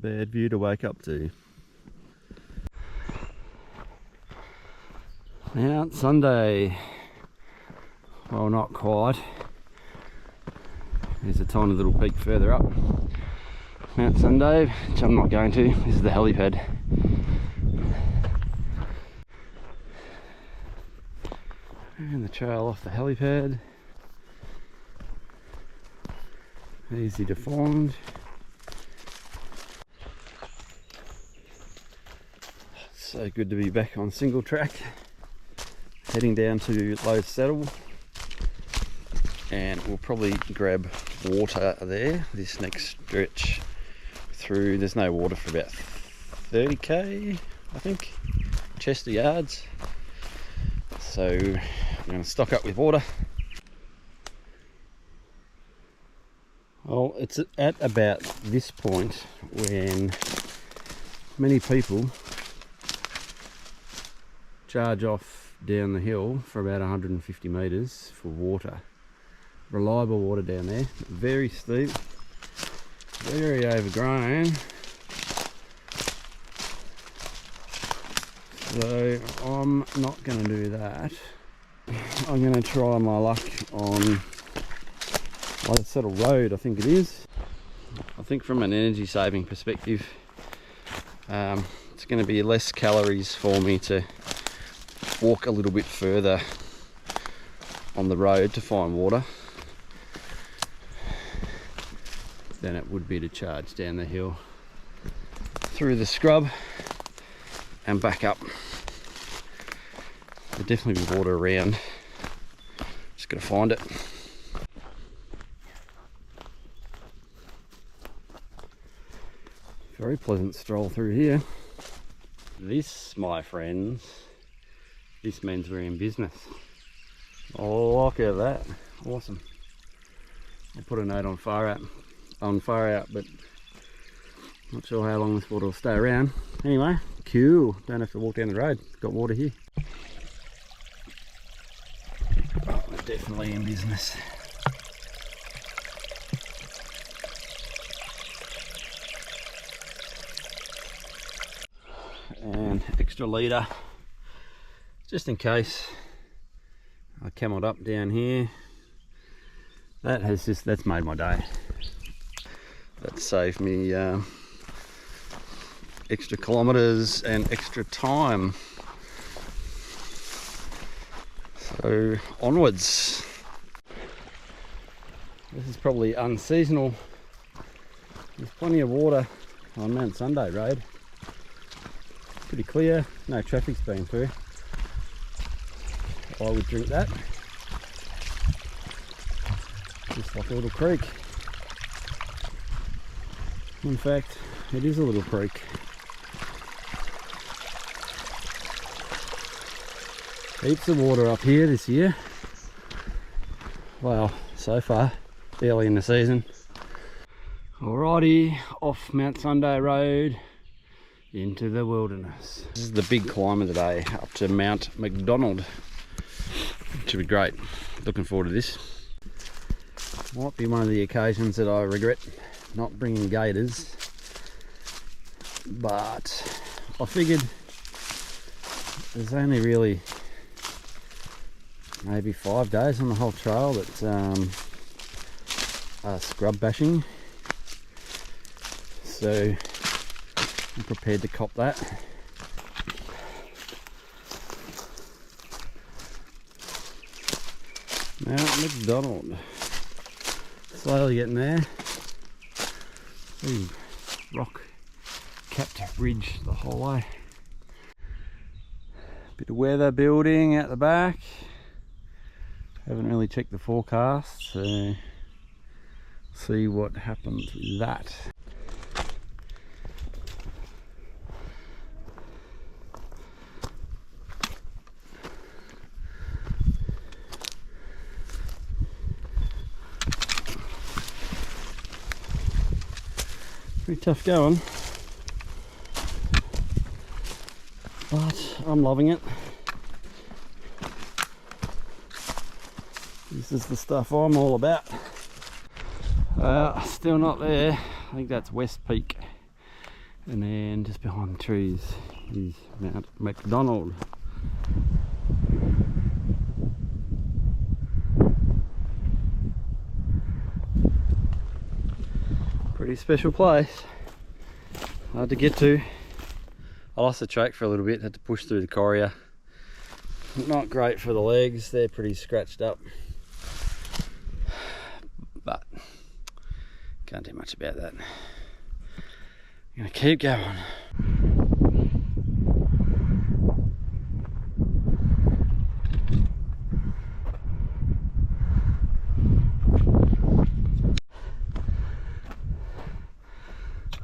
bad view to wake up to. Now it's Sunday. Well, not quite. There's a tiny little peak further up. Mount Sunday, which I'm not going to. This is the helipad. And the trail off the helipad. Easy to find. So good to be back on single track. Heading down to Low Saddle. And we'll probably grab water there, this next stretch through. There's no water for about 30k, I think, Chester yards. So I'm going to stock up with water. Well, it's at about this point when many people charge off down the hill for about 150 metres for water. Reliable water down there, very steep, very overgrown. So I'm not going to do that. I'm going to try my luck on Low Saddle Road, I think it is. I think from an energy saving perspective, it's going to be less calories for me to walk a little bit further on the road to find water than it would be to charge down the hill through the scrub and back up. There'll definitely be water around, just gotta find it. Very pleasant stroll through here. This, my friends, this means we're in business. Oh, look at that, awesome. I'll put a note on far out, but not sure how long this water will stay around. Anyway, cool, don't have to walk down the road, got water here. Oh, we're definitely in business. And extra litre, just in case I camelled up down here. That's made my day. That saved me extra kilometres and extra time. So onwards. This is probably unseasonal. There's plenty of water on Mount Sunday Road. Pretty clear, no traffic's been through. I would drink that. Just like a little creek. In fact, it is a little creek. Heaps of water up here this year. Well, so far, early in the season. Alrighty, off Mount Sunday Road into the wilderness. This is the big climb of the day, up to Mount McDonald. Should be great. Looking forward to this. Might be one of the occasions that I regret not bringing gaiters, but I figured there's only really maybe 5 days on the whole trail that's scrub bashing, so I'm prepared to cop that. Mount McDonald, slowly getting there. Ooh, rock capped ridge the whole way. Bit of weather building at the back. Haven't really checked the forecast, so see what happens with that. Pretty tough going, but I'm loving it. This is the stuff I'm all about. Still not there. I think that's West Peak. And then just behind the trees is Mt McDonald. Pretty special place. Hard to get to. I lost the track for a little bit, had to push through the corridor. Not great for the legs, they're pretty scratched up. But can't do much about that. I'm gonna keep going.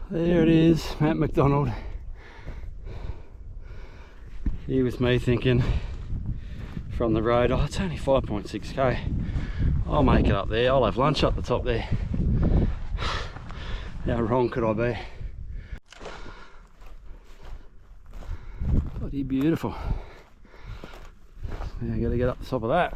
There it is, Mt McDonald. Here was me thinking from the road, oh, it's only 5.6k. I'll make it up there, I'll have lunch up the top there. How wrong could I be? Bloody beautiful. Now I gotta get up the top of that.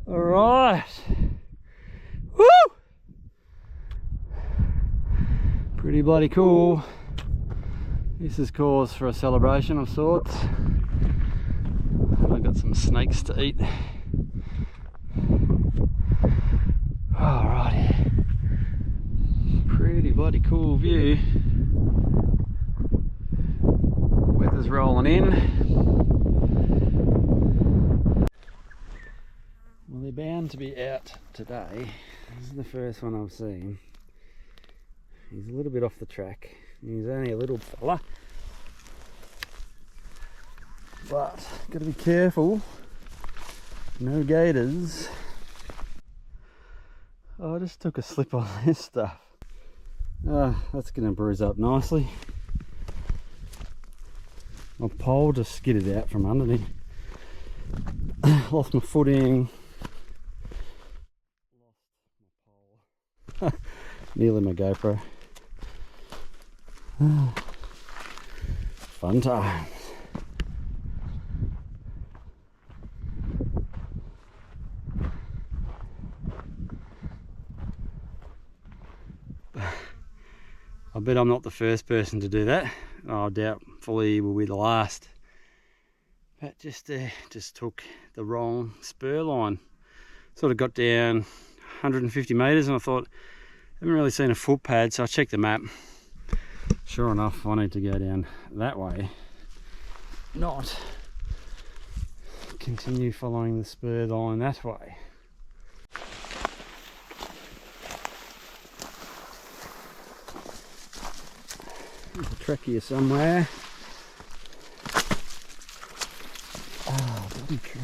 All right. Woo! Pretty bloody cool. This is cause for a celebration of sorts. I've got some snakes to eat. Alrighty. Pretty bloody cool view. Weather's rolling in. Well, they're bound to be out today. This is the first one I've seen. He's a little bit off the track. He's only a little fella. But gotta be careful. No gators. Oh, I just took a slip on this stuff. That's gonna bruise up nicely. My pole just skidded out from underneath. Lost my footing. Lost my pole. Nearly my GoPro. Fun times. I bet I'm not the first person to do that. I doubt fully will be the last. But just took the wrong spur line. Sort of got down 150 metres and I thought, I haven't really seen a footpad, so I checked the map. Sure enough, I need to go down that way, not continue following the spur line that way. There's a track here somewhere. Oh, bloody tree.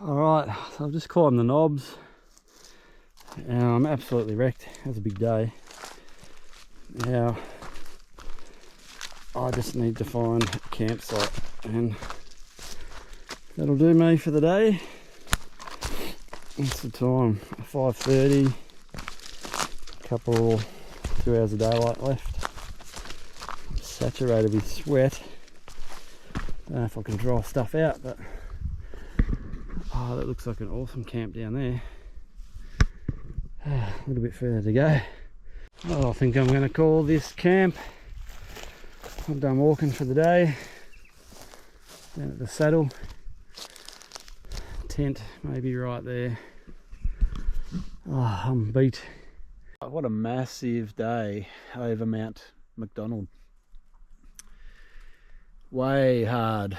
Alright, so I've just climbed the knobs. And I'm absolutely wrecked. That's a big day. Now, I just need to find a campsite and that'll do me for the day. What's the time? 5:30. Couple 2 hours of daylight left. I'm saturated with sweat. Don't know if I can dry stuff out, but oh, that looks like an awesome camp down there. A little bit further to go. Oh, I think I'm going to call this camp. I'm done walking for the day. Down at the saddle. Tent maybe right there. Oh, I'm beat. What a massive day over Mt McDonald. Way hard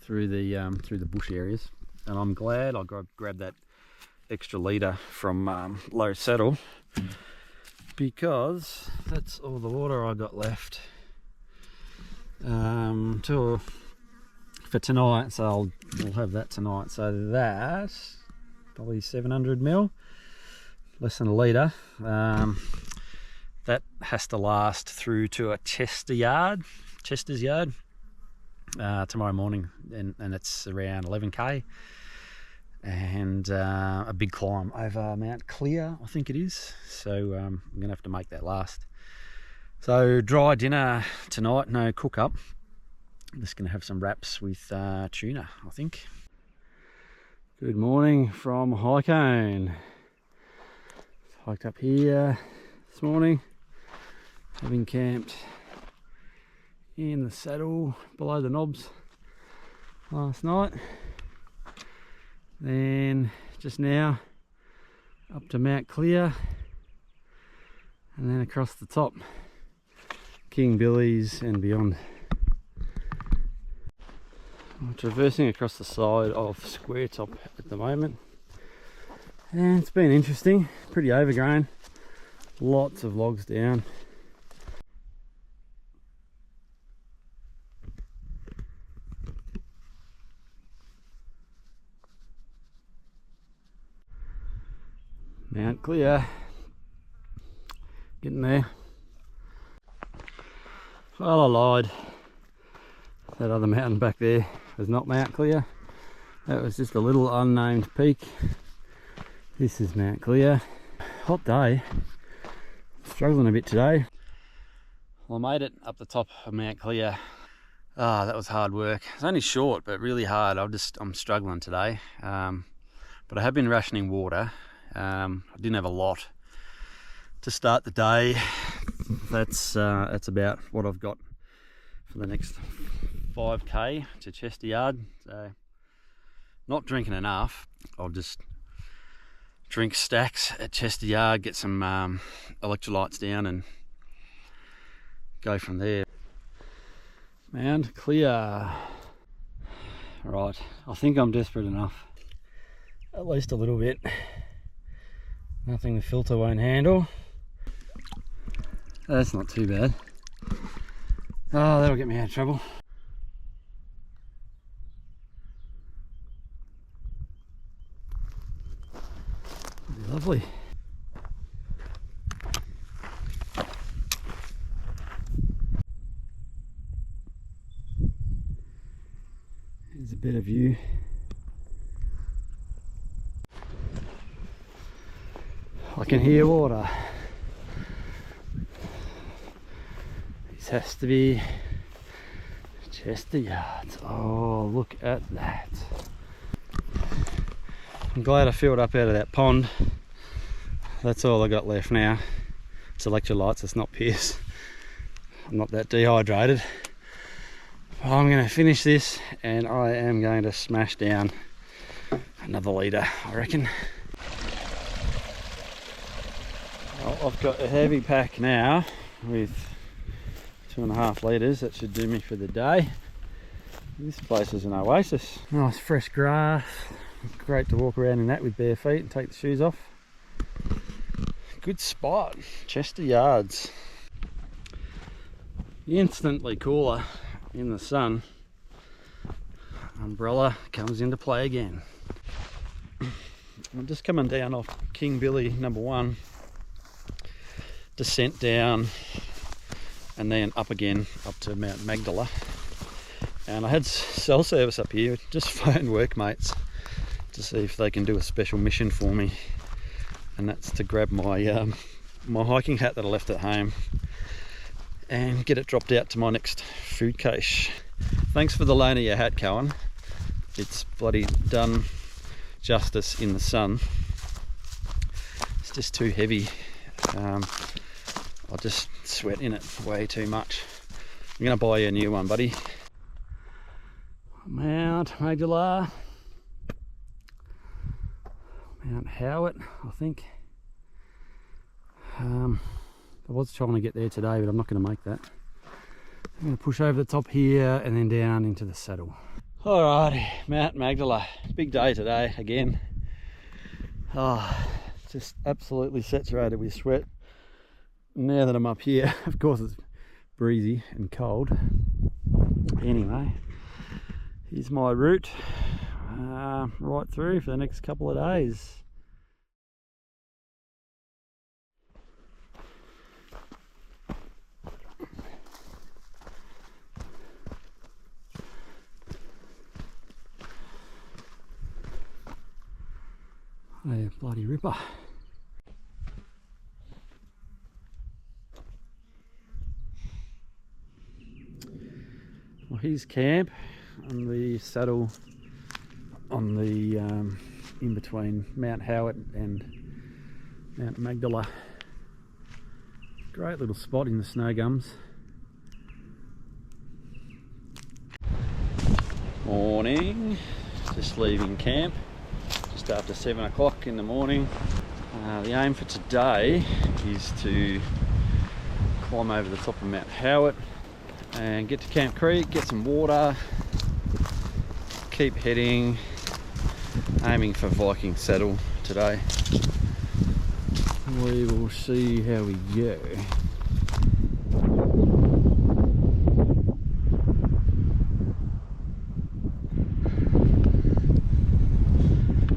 through the bush areas, and I'm glad I grabbed that extra litre from Low Saddle, because that's all the water I got left for tonight. So we'll have that tonight. So that's probably 700 ml, less than a litre. That has to last through to a Chester's yard. tomorrow morning, and it's around 11k, and a big climb over Mount Clear, I think it is. So I'm gonna have to make that last. So dry dinner tonight, no cook up. I'm just gonna have some wraps with tuna, I think. Good morning from Highcone. Hiked up here this morning, having camped in the saddle below the knobs last night. Then just now up to Mount Clear, and then across the top, King Billy's and beyond. I'm traversing across the side of Square Top at the moment, and it's been interesting, pretty overgrown, lots of logs down. Mount Clear, getting there. Well, I lied. That other mountain back there was not Mount Clear. That was just a little unnamed peak. This is Mount Clear. Hot day. Struggling a bit today. Well, I made it up the top of Mount Clear. Ah, that was hard work. It's only short, but really hard. I'm struggling today. But I have been rationing water. I didn't have a lot to start the day. That's about what I've got for the next 5k to Chester Yard. So not drinking enough. I'll just drink stacks at Chester Yard, get some electrolytes down, and go from there. Mount Clear. Right, I think I'm desperate enough. At least a little bit. Nothing the filter won't handle. That's not too bad. Oh, that'll get me out of trouble. That'll be lovely. Here's a better view. I can hear water. This has to be Chester Yards. Oh, look at that. I'm glad I filled up out of that pond. That's all I got left now. It's electrolytes, it's not Pierce. I'm not that dehydrated. But I'm going to finish this, and I am going to smash down another litre, I reckon. Well, I've got a heavy pack now with 2.5 litres. That should do me for the day. This place is an oasis. Nice fresh grass. Great to walk around in that with bare feet and take the shoes off. Good spot. Chester Yards. Instantly cooler in the sun. Umbrella comes into play again. I'm just coming down off King Billy #1. Descent down and then up again up to Mount Magdala, and I had cell service up here. Just phoned workmates to see if they can do a special mission for me, and that's to grab my my hiking hat that I left at home and get it dropped out to my next food cache. Thanks for the loan of your hat, Cohen. It's bloody done justice in the sun. It's just too heavy. I'll just sweat in it way too much. I'm going to buy you a new one, buddy. Mount Magdala. Mount Hotham, I think. I was trying to get there today, but I'm not going to make that. I'm going to push over the top here and then down into the saddle. Alrighty, Mount Magdala. Big day today again. Oh, just absolutely saturated with sweat. Now that I'm up here, of course it's breezy and cold. Anyway, here's my route right through for the next couple of days. A bloody ripper. Well, here's camp on the saddle on the in between Mt Hotham and Mount Magdala. Great little spot in the snow gums. Morning, just leaving camp just after 7 o'clock in the morning. The aim for today is to climb over the top of Mt Hotham and get to Camp Creek, get some water, keep heading, aiming for Viking Saddle today. We will see how we go.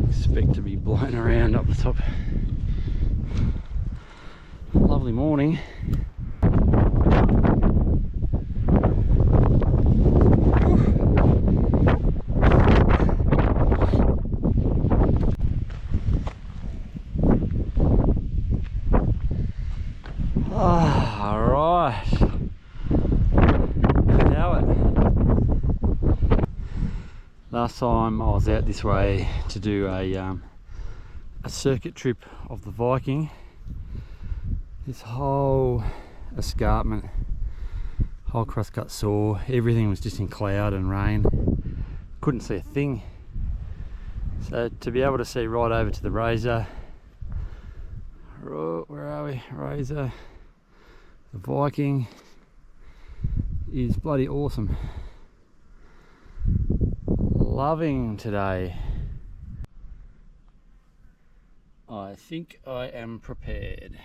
Expect to be blown around up the top. Lovely morning. Last time I was out this way to do a circuit trip of the Viking. This whole escarpment, whole crosscut saw, everything was just in cloud and rain. Couldn't see a thing. So to be able to see right over to the Razor, where are we? Razor, the Viking, is bloody awesome. Loving today. I think I am prepared.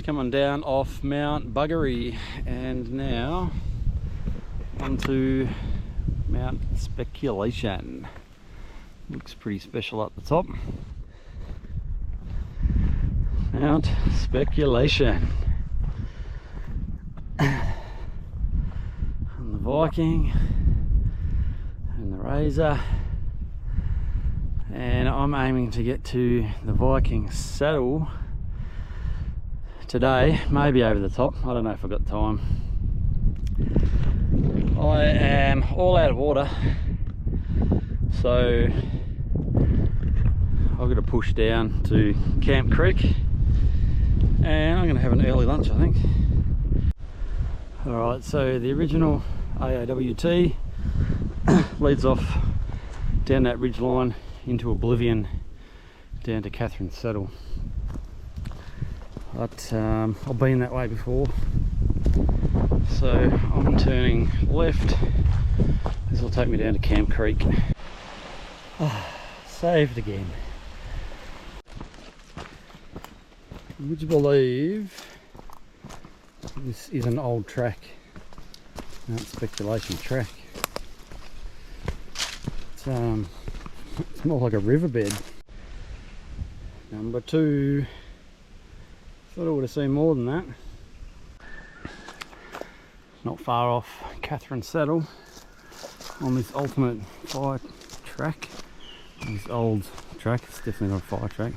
Coming down off Mount Buggery and now onto Mount Speculation. Looks pretty special at the top. Mount Speculation. And the Viking and the Razor, and I'm aiming to get to the Viking Saddle today, maybe over the top. I don't know if I've got time. I am all out of water, so I've got to push down to Camp Creek and I'm going to have an early lunch, I think. Alright, so the original AAWT leads off down that ridge line into oblivion down to Catherine's Saddle. But I've been that way before, so I'm turning left. This will take me down to Camp Creek. Saved again. Would you believe this is an old track, Mount Speculation track. It's more like a riverbed. Number 2. Thought I would have seen more than that. Not far off Catherine's Saddle on this ultimate fire track. This old track, it's definitely not a fire track.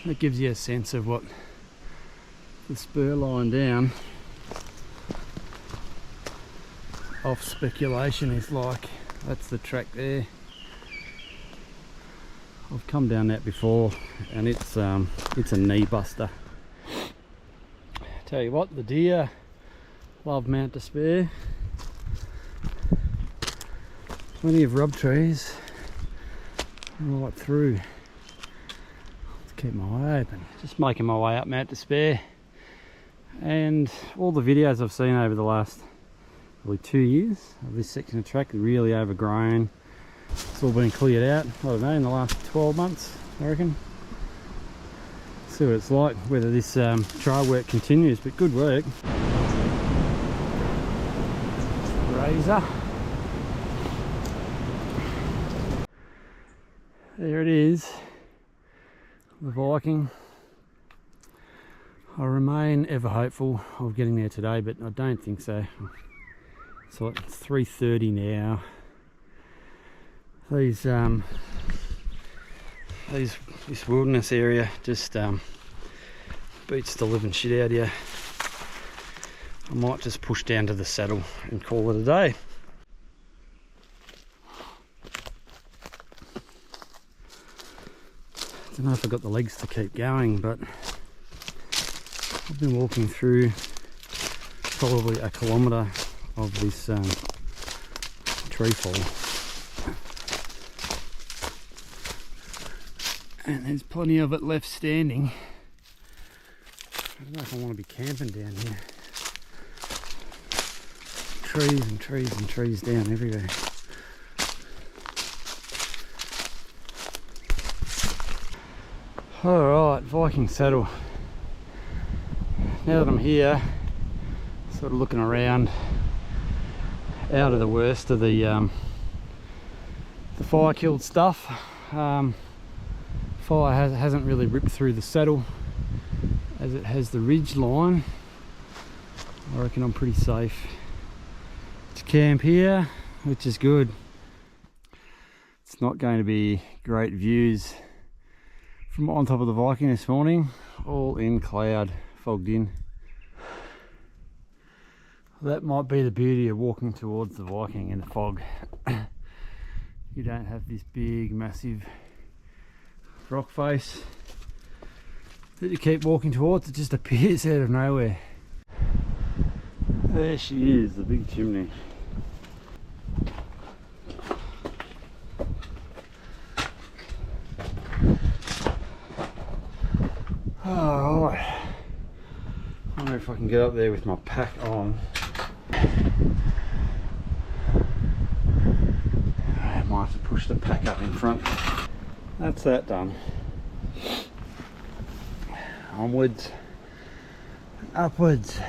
That gives you a sense of what the spur line down off Speculation is like. That's the track there. I've come down that before and it's a knee buster. Tell you what, the deer Love Mount Despair. Plenty of rub trees right through. Let's keep my eye open. Just making my way up Mount Despair. And all the videos I've seen over the last probably 2 years of this section of track really overgrown. It's all been cleared out, I don't know, in the last 12 months, I reckon. See what it's like, whether this trail work continues, but good work. Razor. There it is, the Viking. I remain ever hopeful of getting there today, but I don't think so. So it's 3:30 now. This wilderness area just beats the living shit out of you. I might just push down to the saddle and call it a day. I don't know if I've got the legs to keep going, but I've been walking through probably a kilometre of this tree fall, and there's plenty of it left standing. I don't know if I want to be camping down here. Trees and trees and trees down everywhere. Alright, Viking saddle. Now that I'm here, sort of looking around, out of the worst of the fire killed stuff. Fire hasn't really ripped through the saddle as it has the ridge line. I reckon I'm pretty safe to camp here, which is good. It's not going to be great views from on top of the Viking this morning, all in cloud, fogged in. That might be the beauty of walking towards the Viking in the fog. You don't have this big, massive rock face that you keep walking towards. It just appears out of nowhere. There she is, the big chimney. Alright. I wonder if I can get up there with my pack on. I might have to push the pack up in front. That's that done. Onwards, upwards.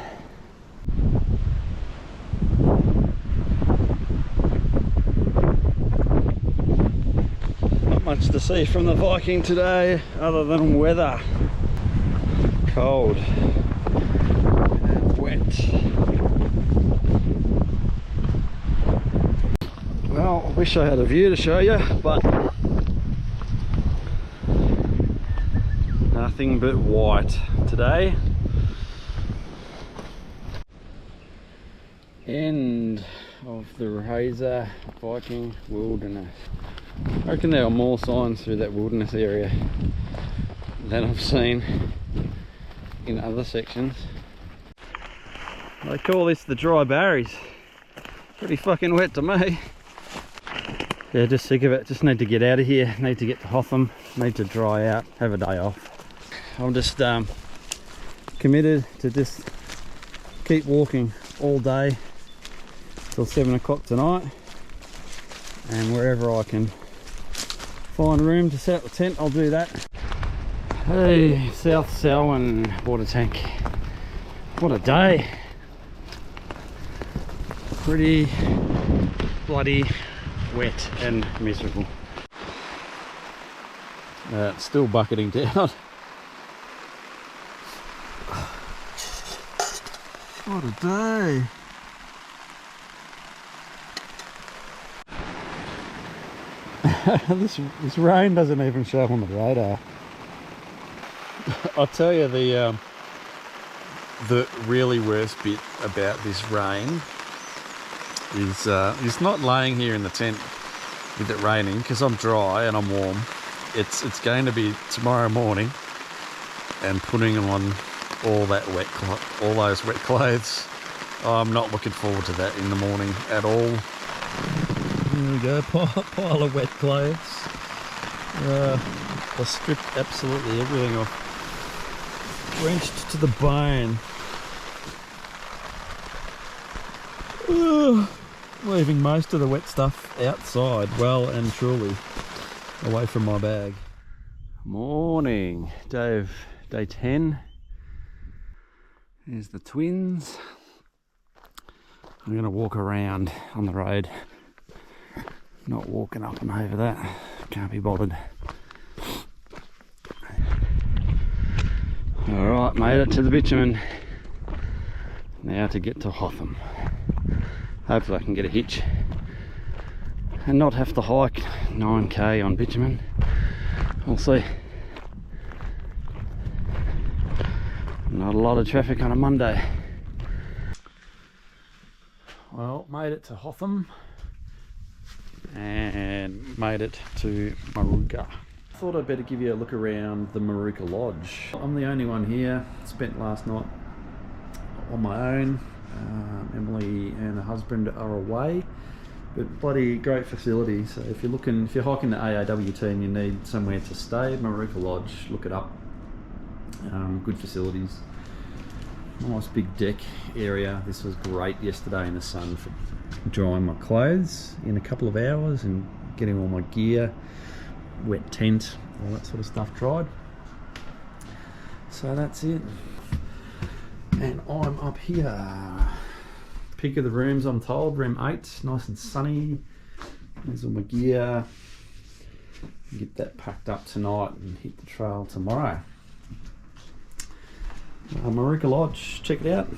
Not much to see from the Viking today other than weather. Cold and wet. Well, I wish I had a view to show you, but nothing but white today. End of the Razor Viking Wilderness. I reckon there are more signs through that wilderness area than I've seen in other sections. They call this the dry barries. Pretty fucking wet to me. Yeah, just sick of it. Just need to get out of here. Need to get to Hotham. Need to dry out. Have a day off. I'm just committed to just keep walking all day till 7 o'clock tonight, and wherever I can find room to set up the tent, I'll do that. Hey, South Selwyn water tank. What a day. Pretty bloody wet and miserable. It's still bucketing down. What a day. This rain doesn't even show up on the radar. I'll tell you the really worst bit about this rain is not laying here in the tent with it raining, because I'm dry and I'm warm. It's going to be tomorrow morning and putting on all those wet clothes I'm not looking forward to that in the morning at all. There we go, pile of wet clothes. I stripped absolutely everything off. Drenched to the bone. Leaving most of the wet stuff outside, well and truly away from my bag. Morning, day 10. Here's the twins. I'm going to walk around on the road. Not walking up and over that. Can't be bothered. Alright, made it to the bitumen. Now to get to Hotham. Hopefully I can get a hitch and not have to hike 9k on bitumen. We'll see. Not a lot of traffic on a Monday. Well, made it to Hotham and made it to Marouka. Thought I'd better give you a look around the Marouka Lodge. I'm the only one here. Spent last night on my own. Emily and her husband are away, but bloody great facility. So if you're hiking the AAWT and you need somewhere to stay, Marouka Lodge, look it up. Good facilities. Nice big deck area. This was great yesterday in the sun for drying my clothes in a couple of hours and getting all my gear, wet tent, all that sort of stuff dried. So that's it. And I'm up here. Peak of the rooms, I'm told, room 8, nice and sunny. There's all my gear. Get that packed up tonight and hit the trail tomorrow. Marouka Lodge, check it out.